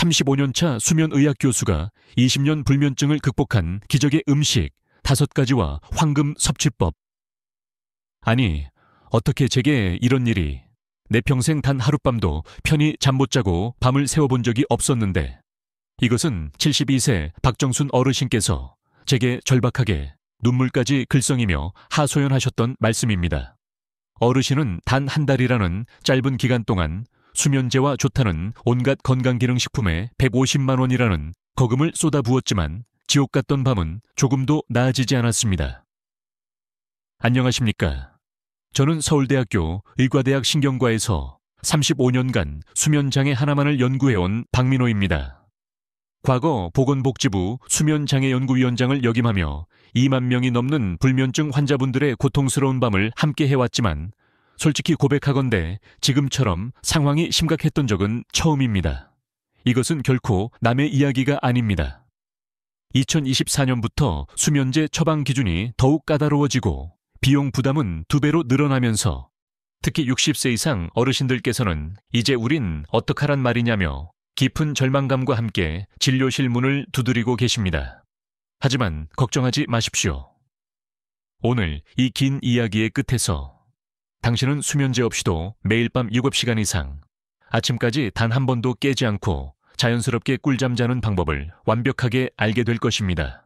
35년차 수면의학 교수가 20년 불면증을 극복한 기적의 음식 5가지와 황금 섭취법. 아니, 어떻게 제게 이런 일이. 내 평생 단 하룻밤도 편히 잠 못 자고 밤을 새워본 적이 없었는데 이것은 72세 박정순 어르신께서 제게 절박하게 눈물까지 글썽이며 하소연하셨던 말씀입니다. 어르신은 단 한 달이라는 짧은 기간 동안 수면제와 좋다는 온갖 건강기능식품에 150만 원이라는 거금을 쏟아부었지만 지옥 같던 밤은 조금도 나아지지 않았습니다. 안녕하십니까. 저는 서울대학교 의과대학 신경과에서 35년간 수면장애 하나만을 연구해온 박민호입니다. 과거 보건복지부 수면장애연구위원장을 역임하며 2만 명이 넘는 불면증 환자분들의 고통스러운 밤을 함께 해왔지만 솔직히 고백하건대 지금처럼 상황이 심각했던 적은 처음입니다. 이것은 결코 남의 이야기가 아닙니다. 2024년부터 수면제 처방 기준이 더욱 까다로워지고 비용 부담은 2배로 늘어나면서 특히 60세 이상 어르신들께서는 이제 우린 어떡하란 말이냐며 깊은 절망감과 함께 진료실 문을 두드리고 계십니다. 하지만 걱정하지 마십시오. 오늘 이 긴 이야기의 끝에서 당신은 수면제 없이도 매일 밤 7시간 이상 아침까지 단 한 번도 깨지 않고 자연스럽게 꿀잠 자는 방법을 완벽하게 알게 될 것입니다.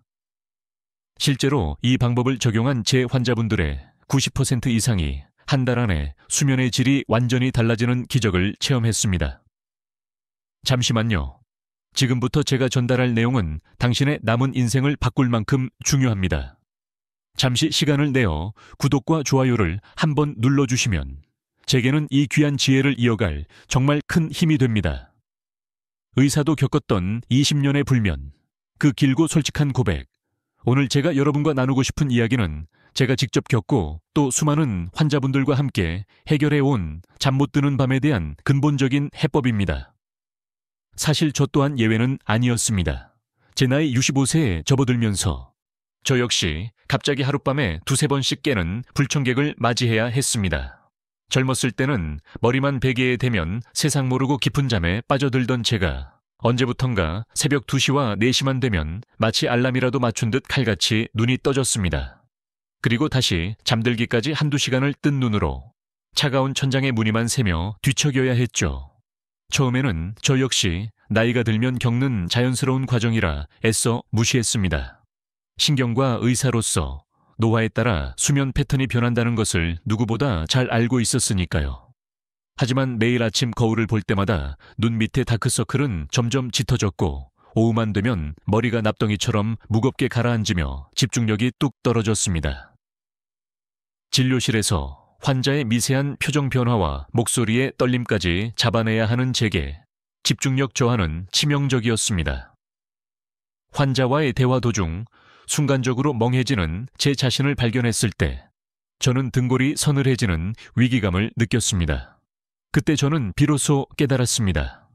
실제로 이 방법을 적용한 제 환자분들의 90% 이상이 한 달 안에 수면의 질이 완전히 달라지는 기적을 체험했습니다. 잠시만요. 지금부터 제가 전달할 내용은 당신의 남은 인생을 바꿀 만큼 중요합니다. 잠시 시간을 내어 구독과 좋아요를 한번 눌러주시면 제게는 이 귀한 지혜를 이어갈 정말 큰 힘이 됩니다. 의사도 겪었던 20년의 불면, 그 길고 솔직한 고백. 오늘 제가 여러분과 나누고 싶은 이야기는 제가 직접 겪고 또 수많은 환자분들과 함께 해결해온 잠 못 드는 밤에 대한 근본적인 해법입니다. 사실 저 또한 예외는 아니었습니다. 제 나이 65세에 접어들면서 저 역시 갑자기 하룻밤에 2-3번씩 깨는 불청객을 맞이해야 했습니다. 젊었을 때는 머리만 베개에 대면 세상 모르고 깊은 잠에 빠져들던 제가 언제부턴가 새벽 2시와 4시만 되면 마치 알람이라도 맞춘 듯 칼같이 눈이 떠졌습니다. 그리고 다시 잠들기까지 1-2시간을 뜬 눈으로 차가운 천장에 무늬만 새며 뒤척여야 했죠. 처음에는 저 역시 나이가 들면 겪는 자연스러운 과정이라 애써 무시했습니다. 신경과 의사로서 노화에 따라 수면 패턴이 변한다는 것을 누구보다 잘 알고 있었으니까요. 하지만 매일 아침 거울을 볼 때마다 눈 밑에 다크서클은 점점 짙어졌고 오후만 되면 머리가 납덩이처럼 무겁게 가라앉으며 집중력이 뚝 떨어졌습니다. 진료실에서 환자의 미세한 표정 변화와 목소리의 떨림까지 잡아내야 하는 제게 집중력 저하는 치명적이었습니다. 환자와의 대화 도중 순간적으로 멍해지는 제 자신을 발견했을 때 저는 등골이 서늘해지는 위기감을 느꼈습니다. 그때 저는 비로소 깨달았습니다.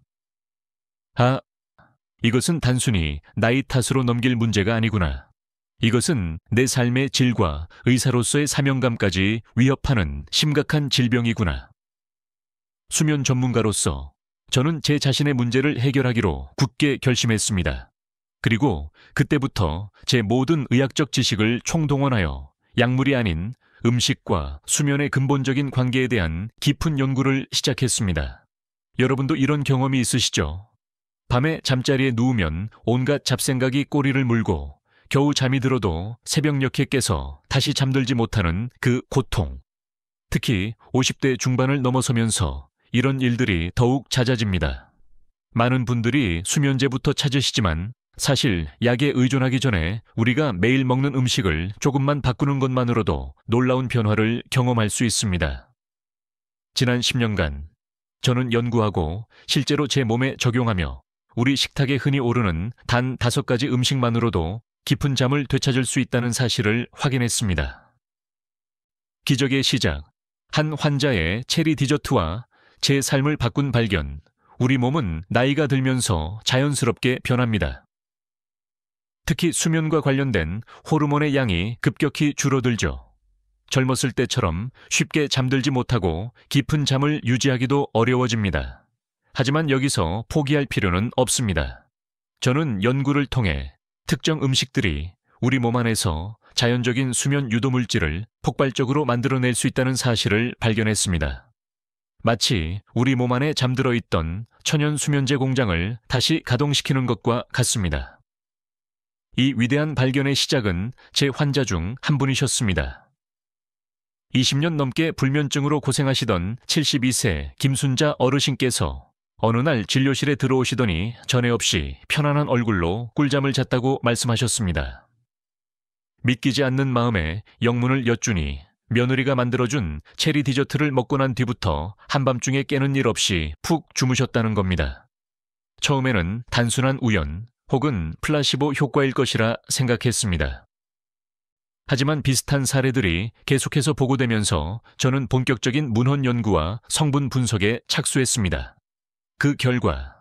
이것은 단순히 나이 탓으로 넘길 문제가 아니구나. 이것은 내 삶의 질과 의사로서의 사명감까지 위협하는 심각한 질병이구나. 수면 전문가로서 저는 제 자신의 문제를 해결하기로 굳게 결심했습니다. 그리고 그때부터 제 모든 의학적 지식을 총동원하여 약물이 아닌 음식과 수면의 근본적인 관계에 대한 깊은 연구를 시작했습니다. 여러분도 이런 경험이 있으시죠? 밤에 잠자리에 누우면 온갖 잡생각이 꼬리를 물고 겨우 잠이 들어도 새벽녘에 깨서 다시 잠들지 못하는 그 고통. 특히 50대 중반을 넘어서면서 이런 일들이 더욱 잦아집니다. 많은 분들이 수면제부터 찾으시지만 사실 약에 의존하기 전에 우리가 매일 먹는 음식을 조금만 바꾸는 것만으로도 놀라운 변화를 경험할 수 있습니다. 지난 10년간 저는 연구하고 실제로 제 몸에 적용하며 우리 식탁에 흔히 오르는 단 5가지 음식만으로도 깊은 잠을 되찾을 수 있다는 사실을 확인했습니다. 기적의 시작, 한 환자의 체리 디저트와 제 삶을 바꾼 발견. 우리 몸은 나이가 들면서 자연스럽게 변합니다. 특히 수면과 관련된 호르몬의 양이 급격히 줄어들죠. 젊었을 때처럼 쉽게 잠들지 못하고 깊은 잠을 유지하기도 어려워집니다. 하지만 여기서 포기할 필요는 없습니다. 저는 연구를 통해 특정 음식들이 우리 몸 안에서 자연적인 수면 유도 물질을 폭발적으로 만들어낼 수 있다는 사실을 발견했습니다. 마치 우리 몸 안에 잠들어 있던 천연 수면제 공장을 다시 가동시키는 것과 같습니다. 이 위대한 발견의 시작은 제 환자 중 한 분이셨습니다. 20년 넘게 불면증으로 고생하시던 72세 김순자 어르신께서 어느 날 진료실에 들어오시더니 전에 없이 편안한 얼굴로 꿀잠을 잤다고 말씀하셨습니다. 믿기지 않는 마음에 영문을 여쭈니 며느리가 만들어준 체리 디저트를 먹고 난 뒤부터 한밤중에 깨는 일 없이 푹 주무셨다는 겁니다. 처음에는 단순한 우연 혹은 플라시보 효과일 것이라 생각했습니다. 하지만 비슷한 사례들이 계속해서 보고되면서 저는 본격적인 문헌 연구와 성분 분석에 착수했습니다. 그 결과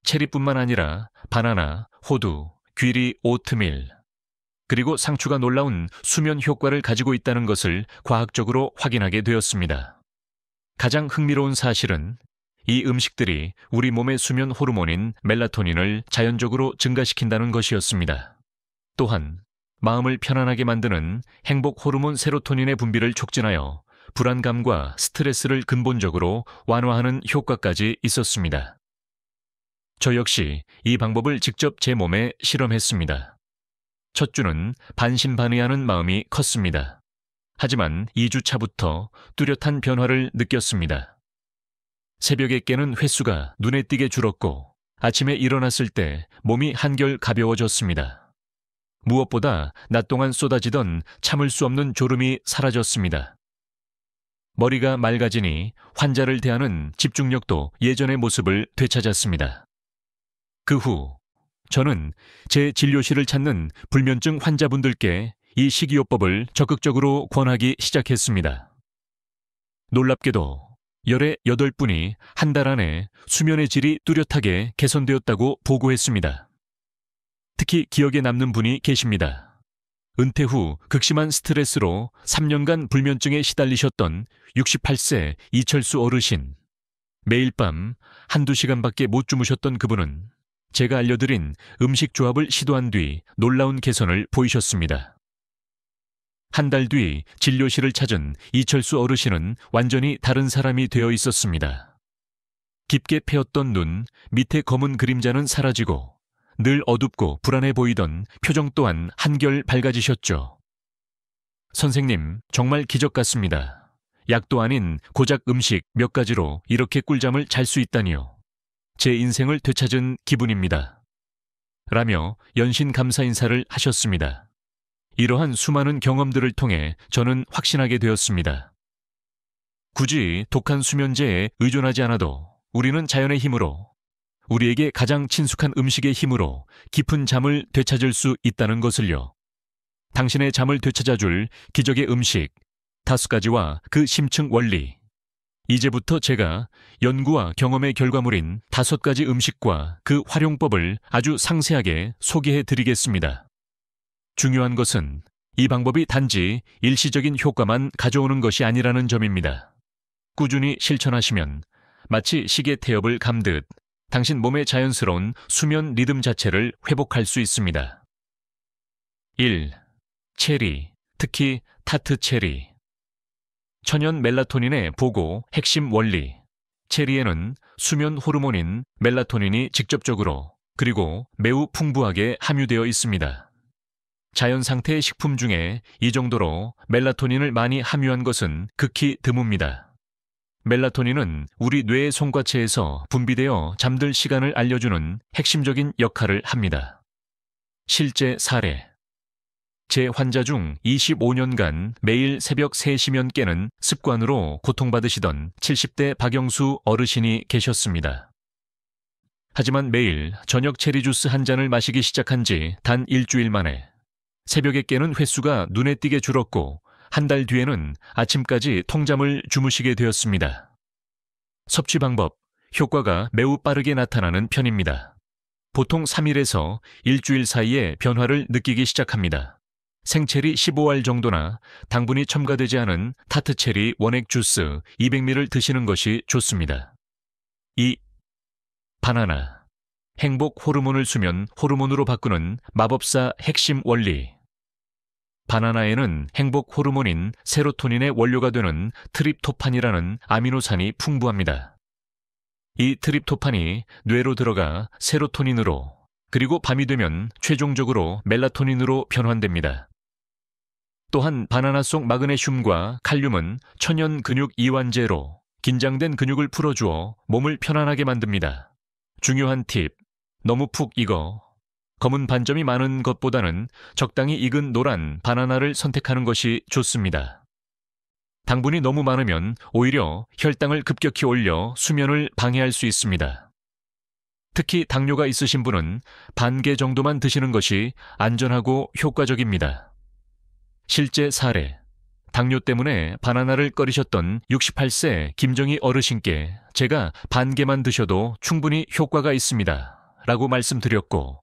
체리뿐만 아니라 바나나, 호두, 귀리, 오트밀, 그리고 상추가 놀라운 수면 효과를 가지고 있다는 것을 과학적으로 확인하게 되었습니다. 가장 흥미로운 사실은 이 음식들이 우리 몸의 수면 호르몬인 멜라토닌을 자연적으로 증가시킨다는 것이었습니다. 또한 마음을 편안하게 만드는 행복 호르몬 세로토닌의 분비를 촉진하여 불안감과 스트레스를 근본적으로 완화하는 효과까지 있었습니다. 저 역시 이 방법을 직접 제 몸에 실험했습니다. 첫 주는 반신반의하는 마음이 컸습니다. 하지만 2주 차부터 뚜렷한 변화를 느꼈습니다. 새벽에 깨는 횟수가 눈에 띄게 줄었고 아침에 일어났을 때 몸이 한결 가벼워졌습니다. 무엇보다 낮 동안 쏟아지던 참을 수 없는 졸음이 사라졌습니다. 머리가 맑아지니 환자를 대하는 집중력도 예전의 모습을 되찾았습니다. 그 후 저는 제 진료실을 찾는 불면증 환자분들께 이 식이요법을 적극적으로 권하기 시작했습니다. 놀랍게도 열의 8분이 한 달 안에 수면의 질이 뚜렷하게 개선되었다고 보고했습니다. 특히 기억에 남는 분이 계십니다. 은퇴 후 극심한 스트레스로 3년간 불면증에 시달리셨던 68세 이철수 어르신. 매일 밤 한두 시간밖에 못 주무셨던 그분은 제가 알려드린 음식 조합을 시도한 뒤 놀라운 개선을 보이셨습니다. 한 달 뒤 진료실을 찾은 이철수 어르신은 완전히 다른 사람이 되어 있었습니다. 깊게 패였던 눈, 밑에 검은 그림자는 사라지고 늘 어둡고 불안해 보이던 표정 또한 한결 밝아지셨죠. 선생님, 정말 기적 같습니다. 약도 아닌 고작 음식 몇 가지로 이렇게 꿀잠을 잘 수 있다니요. 제 인생을 되찾은 기분입니다. 라며 연신 감사 인사를 하셨습니다. 이러한 수많은 경험들을 통해 저는 확신하게 되었습니다. 굳이 독한 수면제에 의존하지 않아도 우리는 자연의 힘으로, 우리에게 가장 친숙한 음식의 힘으로 깊은 잠을 되찾을 수 있다는 것을요. 당신의 잠을 되찾아줄 기적의 음식 5가지와 그 심층 원리. 이제부터 제가 연구와 경험의 결과물인 5가지 음식과 그 활용법을 아주 상세하게 소개해 드리겠습니다. 중요한 것은 이 방법이 단지 일시적인 효과만 가져오는 것이 아니라는 점입니다. 꾸준히 실천하시면 마치 시계 태엽을 감듯 당신 몸의 자연스러운 수면 리듬 자체를 회복할 수 있습니다. 1. 체리, 특히 타트 체리. 천연 멜라토닌의 보고 핵심 원리. 체리에는 수면 호르몬인 멜라토닌이 직접적으로 그리고 매우 풍부하게 함유되어 있습니다. 자연 상태의 식품 중에 이 정도로 멜라토닌을 많이 함유한 것은 극히 드뭅니다. 멜라토닌은 우리 뇌의 송과체에서 분비되어 잠들 시간을 알려주는 핵심적인 역할을 합니다. 실제 사례. 제 환자 중 25년간 매일 새벽 3시면 깨는 습관으로 고통받으시던 70대 박영수 어르신이 계셨습니다. 하지만 매일 저녁 체리 주스 한 잔을 마시기 시작한 지 단 일주일 만에 새벽에 깨는 횟수가 눈에 띄게 줄었고 한 달 뒤에는 아침까지 통잠을 주무시게 되었습니다. 섭취 방법, 효과가 매우 빠르게 나타나는 편입니다. 보통 3일에서 일주일 사이에 변화를 느끼기 시작합니다. 생체리 15알 정도나 당분이 첨가되지 않은 타트체리 원액 주스 200ml를 드시는 것이 좋습니다. 2. 바나나. 행복 호르몬을 수면 호르몬으로 바꾸는 마법사 핵심 원리. 바나나에는 행복 호르몬인 세로토닌의 원료가 되는 트립토판이라는 아미노산이 풍부합니다. 이 트립토판이 뇌로 들어가 세로토닌으로, 그리고 밤이 되면 최종적으로 멜라토닌으로 변환됩니다. 또한 바나나 속 마그네슘과 칼륨은 천연 근육 이완제로 긴장된 근육을 풀어주어 몸을 편안하게 만듭니다. 중요한 팁, 너무 푹 익어 검은 반점이 많은 것보다는 적당히 익은 노란 바나나를 선택하는 것이 좋습니다. 당분이 너무 많으면 오히려 혈당을 급격히 올려 수면을 방해할 수 있습니다. 특히 당뇨가 있으신 분은 반 개 정도만 드시는 것이 안전하고 효과적입니다. 실제 사례, 당뇨 때문에 바나나를 꺼리셨던 68세 김정희 어르신께 제가 반 개만 드셔도 충분히 효과가 있습니다 라고 말씀드렸고,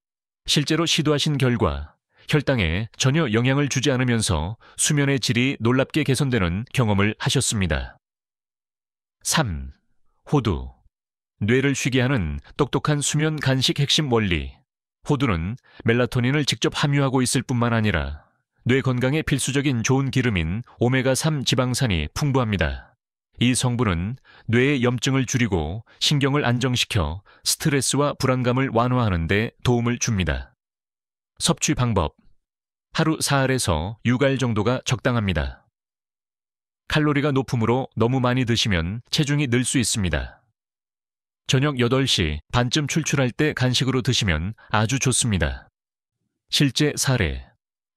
실제로 시도하신 결과 혈당에 전혀 영향을 주지 않으면서 수면의 질이 놀랍게 개선되는 경험을 하셨습니다. 3. 호두. 뇌를 쉬게 하는 똑똑한 수면 간식 핵심 원리. 호두는 멜라토닌을 직접 함유하고 있을 뿐만 아니라 뇌 건강에 필수적인 좋은 기름인 오메가3 지방산이 풍부합니다. 이 성분은 뇌의 염증을 줄이고 신경을 안정시켜 스트레스와 불안감을 완화하는 데 도움을 줍니다. 섭취 방법. 하루 4알에서 6알 정도가 적당합니다. 칼로리가 높으므로 너무 많이 드시면 체중이 늘 수 있습니다. 저녁 8시 반쯤 출출할 때 간식으로 드시면 아주 좋습니다. 실제 사례.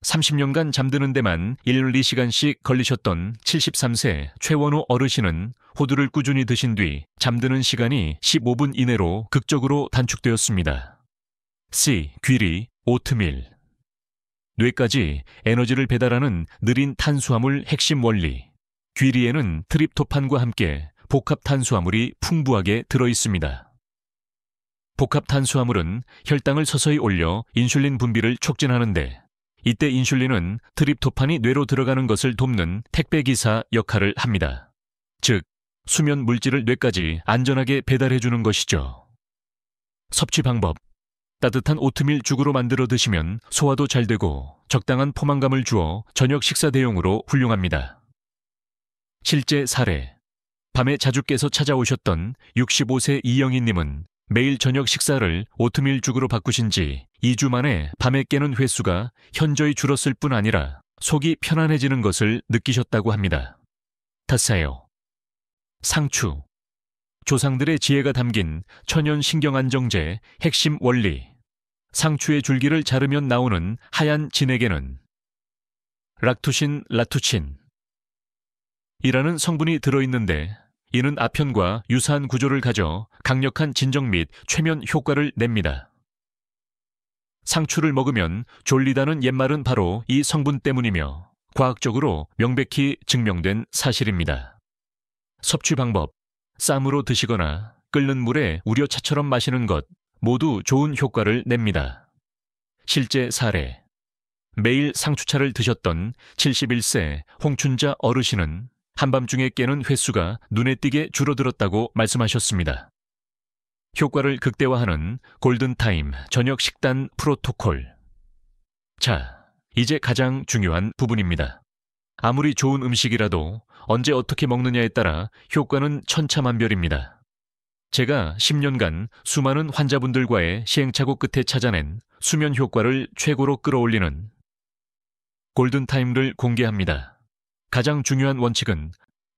30년간 잠드는 데만 1, 2시간씩 걸리셨던 73세 최원호 어르신은 호두를 꾸준히 드신 뒤 잠드는 시간이 15분 이내로 극적으로 단축되었습니다. C. 귀리, 오트밀. 뇌까지 에너지를 배달하는 느린 탄수화물 핵심 원리. 귀리에는 트립토판과 함께 복합 탄수화물이 풍부하게 들어있습니다. 복합 탄수화물은 혈당을 서서히 올려 인슐린 분비를 촉진하는데, 이때 인슐린은 트립토판이 뇌로 들어가는 것을 돕는 택배기사 역할을 합니다. 즉, 수면 물질을 뇌까지 안전하게 배달해주는 것이죠. 섭취 방법. 따뜻한 오트밀 죽으로 만들어 드시면 소화도 잘 되고 적당한 포만감을 주어 저녁 식사 대용으로 훌륭합니다. 실제 사례. 밤에 자주 깨서 찾아오셨던 65세 이영희님은 매일 저녁 식사를 오트밀 죽으로 바꾸신 지 2주 만에 밤에 깨는 횟수가 현저히 줄었을 뿐 아니라 속이 편안해지는 것을 느끼셨다고 합니다. 탓사요. 상추. 조상들의 지혜가 담긴 천연 신경안정제 핵심 원리. 상추의 줄기를 자르면 나오는 하얀 진액에는 락투신, 라투친 이라는 성분이 들어있는데, 이는 아편과 유사한 구조를 가져 강력한 진정 및 최면 효과를 냅니다. 상추를 먹으면 졸리다는 옛말은 바로 이 성분 때문이며 과학적으로 명백히 증명된 사실입니다. 섭취 방법. 쌈으로 드시거나 끓는 물에 우려차처럼 마시는 것 모두 좋은 효과를 냅니다. 실제 사례. 매일 상추차를 드셨던 71세 홍춘자 어르신은 한밤중에 깨는 횟수가 눈에 띄게 줄어들었다고 말씀하셨습니다. 효과를 극대화하는 골든타임 저녁 식단 프로토콜. 자, 이제 가장 중요한 부분입니다. 아무리 좋은 음식이라도 언제 어떻게 먹느냐에 따라 효과는 천차만별입니다. 제가 10년간 수많은 환자분들과의 시행착오 끝에 찾아낸 수면 효과를 최고로 끌어올리는 골든타임를 공개합니다. 가장 중요한 원칙은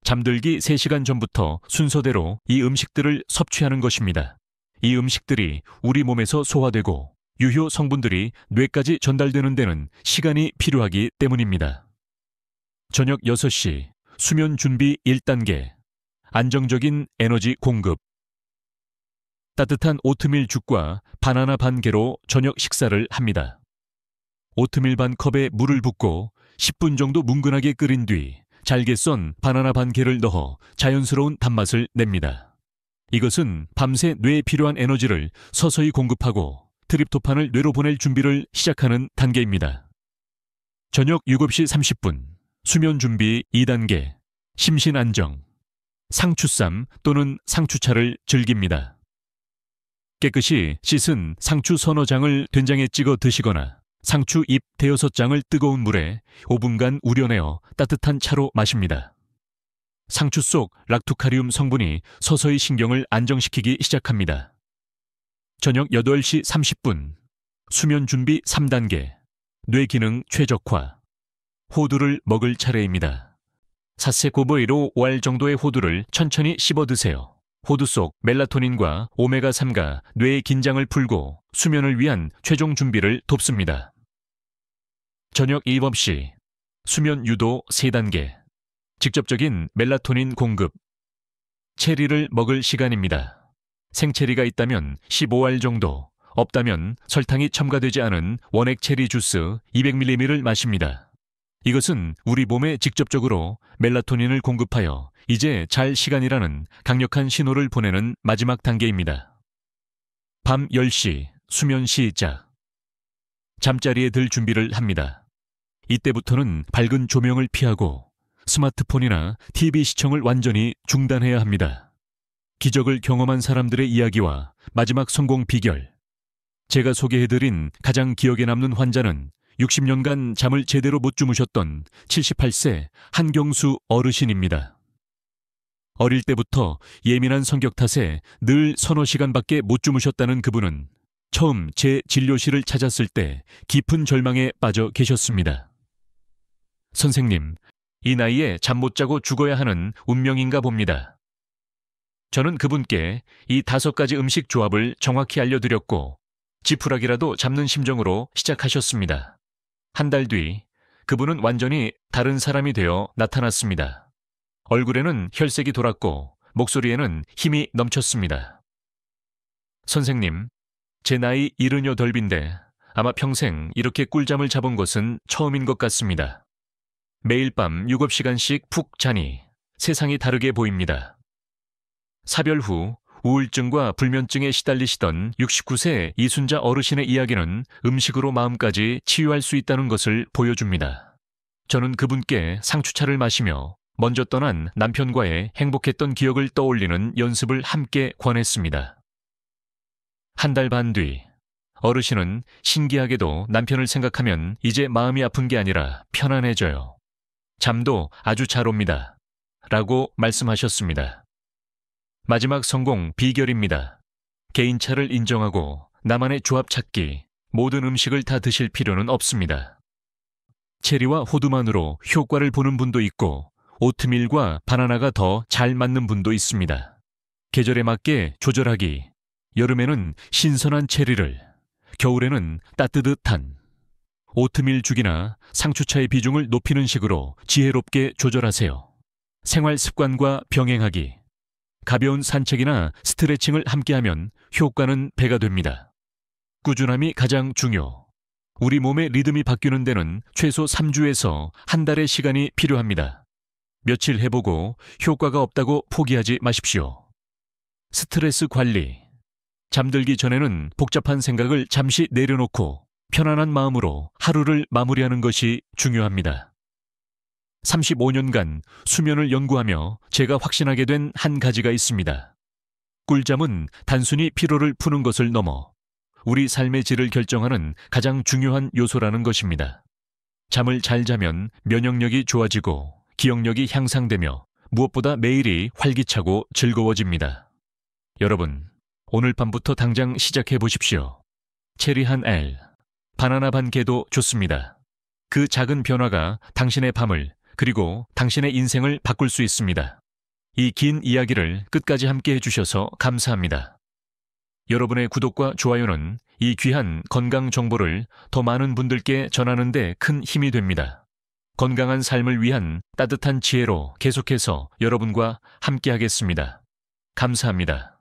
잠들기 3시간 전부터 순서대로 이 음식들을 섭취하는 것입니다. 이 음식들이 우리 몸에서 소화되고 유효 성분들이 뇌까지 전달되는 데는 시간이 필요하기 때문입니다. 저녁 6시 수면 준비 1단계. 안정적인 에너지 공급. 따뜻한 오트밀 죽과 바나나 반 개로 저녁 식사를 합니다. 오트밀 반 컵에 물을 붓고 10분 정도 뭉근하게 끓인 뒤 잘게 썬 바나나 반 개를 넣어 자연스러운 단맛을 냅니다. 이것은 밤새 뇌에 필요한 에너지를 서서히 공급하고 트립토판을 뇌로 보낼 준비를 시작하는 단계입니다. 저녁 7시 30분 수면 준비 2단계. 심신 안정. 상추쌈 또는 상추차를 즐깁니다. 깨끗이 씻은 상추 서너 장을 된장에 찍어 드시거나 상추 잎 대여섯 장을 뜨거운 물에 5분간 우려내어 따뜻한 차로 마십니다. 상추 속 락투카리움 성분이 서서히 신경을 안정시키기 시작합니다. 저녁 8시 30분, 수면 준비 3단계, 뇌 기능 최적화. 호두를 먹을 차례입니다. 사세코보이로 5알 정도의 호두를 천천히 씹어 드세요. 호두 속 멜라토닌과 오메가3가 뇌의 긴장을 풀고 수면을 위한 최종 준비를 돕습니다. 저녁 7시, 수면 유도 3단계, 직접적인 멜라토닌 공급. 체리를 먹을 시간입니다. 생체리가 있다면 15알 정도, 없다면 설탕이 첨가되지 않은 원액 체리 주스 200ml를 마십니다. 이것은 우리 몸에 직접적으로 멜라토닌을 공급하여 이제 잘 시간이라는 강력한 신호를 보내는 마지막 단계입니다. 밤 10시, 수면 시작. 잠자리에 들 준비를 합니다. 이때부터는 밝은 조명을 피하고 스마트폰이나 TV 시청을 완전히 중단해야 합니다. 기적을 경험한 사람들의 이야기와 마지막 성공 비결. 제가 소개해드린 가장 기억에 남는 환자는 60년간 잠을 제대로 못 주무셨던 78세 한경수 어르신입니다. 어릴 때부터 예민한 성격 탓에 늘 서너 시간밖에 못 주무셨다는 그분은 처음 제 진료실을 찾았을 때 깊은 절망에 빠져 계셨습니다. 선생님, 이 나이에 잠 못 자고 죽어야 하는 운명인가 봅니다. 저는 그분께 이 5가지 음식 조합을 정확히 알려드렸고 지푸라기라도 잡는 심정으로 시작하셨습니다. 한 달 뒤 그분은 완전히 다른 사람이 되어 나타났습니다. 얼굴에는 혈색이 돌았고 목소리에는 힘이 넘쳤습니다. 선생님, 제 나이 78인데 아마 평생 이렇게 꿀잠을 잡은 것은 처음인 것 같습니다. 매일 밤 7시간씩 푹 자니 세상이 다르게 보입니다. 사별 후 우울증과 불면증에 시달리시던 69세 이순자 어르신의 이야기는 음식으로 마음까지 치유할 수 있다는 것을 보여줍니다. 저는 그분께 상추차를 마시며 먼저 떠난 남편과의 행복했던 기억을 떠올리는 연습을 함께 권했습니다. 한 달 반 뒤, 어르신은 신기하게도 남편을 생각하면 이제 마음이 아픈 게 아니라 편안해져요. 잠도 아주 잘 옵니다. 라고 말씀하셨습니다. 마지막 성공 비결입니다. 개인차를 인정하고 나만의 조합 찾기, 모든 음식을 다 드실 필요는 없습니다. 체리와 호두만으로 효과를 보는 분도 있고 오트밀과 바나나가 더 잘 맞는 분도 있습니다. 계절에 맞게 조절하기, 여름에는 신선한 체리를, 겨울에는 따뜻한 오트밀 죽이나 상추차의 비중을 높이는 식으로 지혜롭게 조절하세요. 생활 습관과 병행하기, 가벼운 산책이나 스트레칭을 함께하면 효과는 배가 됩니다. 꾸준함이 가장 중요. 우리 몸의 리듬이 바뀌는 데는 최소 3주에서 한 달의 시간이 필요합니다. 며칠 해보고 효과가 없다고 포기하지 마십시오. 스트레스 관리. 잠들기 전에는 복잡한 생각을 잠시 내려놓고 편안한 마음으로 하루를 마무리하는 것이 중요합니다. 35년간 수면을 연구하며 제가 확신하게 된 한 가지가 있습니다. 꿀잠은 단순히 피로를 푸는 것을 넘어 우리 삶의 질을 결정하는 가장 중요한 요소라는 것입니다. 잠을 잘 자면 면역력이 좋아지고 기억력이 향상되며 무엇보다 매일이 활기차고 즐거워집니다. 여러분, 오늘 밤부터 당장 시작해 보십시오. 체리 한 알, 바나나 반 개도 좋습니다. 그 작은 변화가 당신의 밤을 그리고 당신의 인생을 바꿀 수 있습니다. 이 긴 이야기를 끝까지 함께 해주셔서 감사합니다. 여러분의 구독과 좋아요는 이 귀한 건강 정보를 더 많은 분들께 전하는 데 큰 힘이 됩니다. 건강한 삶을 위한 따뜻한 지혜로 계속해서 여러분과 함께하겠습니다. 감사합니다.